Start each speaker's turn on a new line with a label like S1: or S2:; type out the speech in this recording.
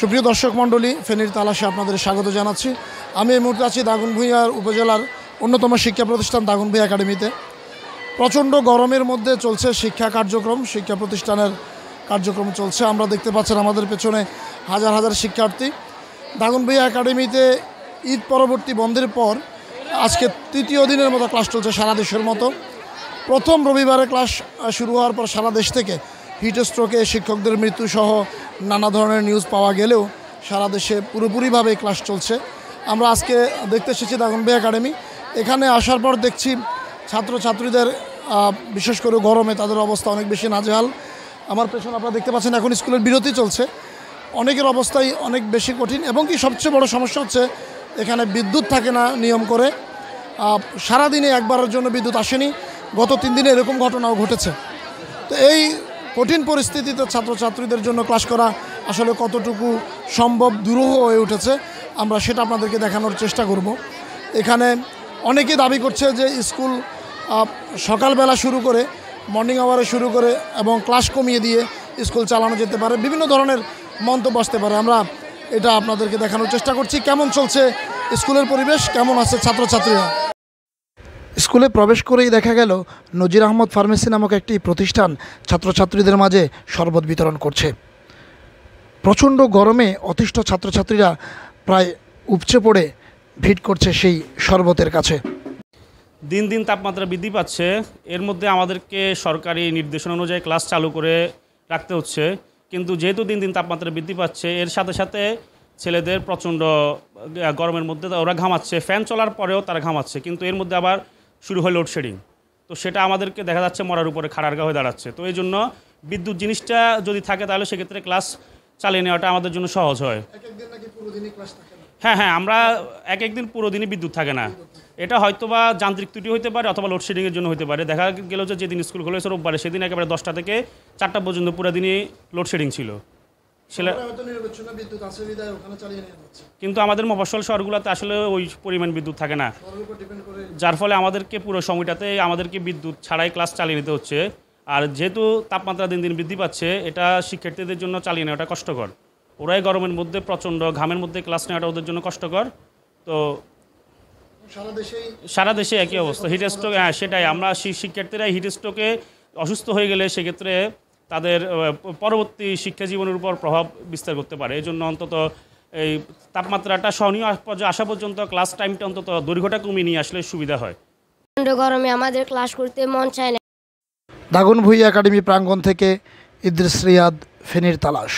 S1: সুপ্রিয় দর্শক মণ্ডলী, ফেনীর তালাশে আপনাদের স্বাগত জানাচ্ছি। আমি এই মুহূর্তে আছি দাগনভূঞা উপজেলার অন্যতম শিক্ষা প্রতিষ্ঠান দাগনভূঞা একাডেমিতে। প্রচণ্ড গরমের মধ্যে চলছে শিক্ষা প্রতিষ্ঠানের কার্যক্রম চলছে। আমরা দেখতে পাচ্ছেন আমাদের পেছনে হাজার হাজার শিক্ষার্থী। দাগনভূঞা একাডেমিতে ঈদ পরবর্তী বন্ধের পর আজকে তৃতীয় দিনের মতো ক্লাস চলছে সারা দেশের মতো। প্রথম রবিবারে ক্লাস শুরু হওয়ার পর সারা দেশ থেকে হিট স্ট্রোকে শিক্ষকদের মৃত্যুসহ নানা ধরনের নিউজ পাওয়া গেলেও সারা দেশে পুরোপুরিভাবে ক্লাস চলছে। আমরা আজকে দেখতে এসেছি দাগনভূঞা একাডেমি। এখানে আসার পর দেখছি ছাত্রছাত্রীদের বিশেষ করে গরমে তাদের অবস্থা অনেক বেশি নাজেহাল। আমার পেছনে আপনারা দেখতে পাচ্ছেন এখন স্কুলের বিরতি চলছে। অনেকের অবস্থাই অনেক বেশি কঠিন এবং কি সবচেয়ে বড় সমস্যা হচ্ছে এখানে বিদ্যুৎ থাকে না নিয়ম করে। সারাদিনে একবারের জন্য বিদ্যুৎ আসেনি, গত 3 দিনে এরকম ঘটনাও ঘটেছে। তো এই কঠিন পরিস্থিতিতে ছাত্রছাত্রীদের জন্য ক্লাস করা আসলে কতটুকু সম্ভব দুরূহ হয়ে উঠেছে আমরা সেটা আপনাদেরকে দেখানোর চেষ্টা করব। এখানে অনেকেই দাবি করছে যে স্কুল সকালবেলা শুরু করে মর্নিং আওয়ারে শুরু করে এবং ক্লাস কমিয়ে দিয়ে স্কুল চালানো যেতে পারে, বিভিন্ন ধরনের মন্তব্য আসতে পারে। আমরা এটা আপনাদেরকে দেখানোর চেষ্টা করছি কেমন চলছে স্কুলের পরিবেশ, কেমন আছে ছাত্রছাত্রীরা। স্কুলে প্রবেশ করেই দেখা গেল নজির আহমদ ফার্মেসি নামক একটি প্রতিষ্ঠান ছাত্রছাত্রীদের মাঝে শরবত বিতরণ করছে। প্রচণ্ড গরমে অতিষ্ঠ ছাত্রছাত্রীরা প্রায় উপচে পড়ে ভিড় করছে সেই শরবতের কাছে।
S2: দিন দিন তাপমাত্রা বৃদ্ধি পাচ্ছে, এর মধ্যে আমাদেরকে সরকারি নির্দেশনা অনুযায়ী ক্লাস চালু করে রাখতে হচ্ছে। কিন্তু যেহেতু দিন দিন তাপমাত্রা বৃদ্ধি পাচ্ছে, এর সাথে সাথে ছেলেদের প্রচণ্ড গরমের মধ্যে ওরা ঘামাচ্ছে, ফ্যান চলার পরেও তারা ঘামাচ্ছে, কিন্তু এর মধ্যে আবার শুরু হয় লোডশেডিং। তো সেটা আমাদেরকে দেখা যাচ্ছে মরার উপরে খাড়ারগা হয়ে দাঁড়াচ্ছে। তো এই জন্য বিদ্যুৎ জিনিসটা যদি থাকে তাহলে সেক্ষেত্রে ক্লাস চালিয়ে নেওয়াটা আমাদের জন্য সহজ হয়। হ্যাঁ, আমরা একদিন পুরো দিনই বিদ্যুৎ থাকে না। এটা হয়তো বা যান্ত্রিক ত্রুটি হতে পারে অথবা লোডশেডিংয়ের জন্য হতে পারে। দেখা গেল যে যেদিন স্কুল খুলেছে রোববারে, সেদিন একেবারে 10টা থেকে 4টা পর্যন্ত পুরো দিনই লোডশেডিং ছিল। কিন্তু আমাদের মফস্বল শহরগুলোতে আসলে ওই পরিমাণ বিদ্যুৎ থাকে না, যার ফলে আমাদেরকে পুরো সময়টাতে আমাদেরকে বিদ্যুৎ ছাড়াই ক্লাস চালিয়ে নিতে হচ্ছে। আর যেহেতু তাপমাত্রা দিন দিন বৃদ্ধি পাচ্ছে, এটা শিক্ষার্থীদের জন্য চালিয়ে নেওয়াটা কষ্টকর। ওরাই গরমের মধ্যে প্রচণ্ড ঘামের মধ্যে ক্লাস নেওয়াটা ওদের জন্য কষ্টকর। তো সারা দেশে একই অবস্থা, হিট স্ট্রোক। সেটাই, আমরা শিক্ষার্থীরা হিট স্ট্রোকে অসুস্থ হয়ে গেলে সেক্ষেত্রে তাদের পরবর্তী শিক্ষা জীবনের উপর প্রভাব বিস্তার করতে পারে। এই জন্য অন্তত এই তাপমাত্রাটা সহনীয় আসা পর্যন্ত ক্লাস টাইমটা অন্তত দৈর্ঘ্যটা কমিয়ে নিয়ে আসলে সুবিধা হয়।
S3: গরমে আমাদের ক্লাস করতে মন চায় না।
S1: দাগনভূঞা একাডেমি প্রাঙ্গণ থেকে ইদ্রিস রিয়াদ, ফেনীর তালাশ।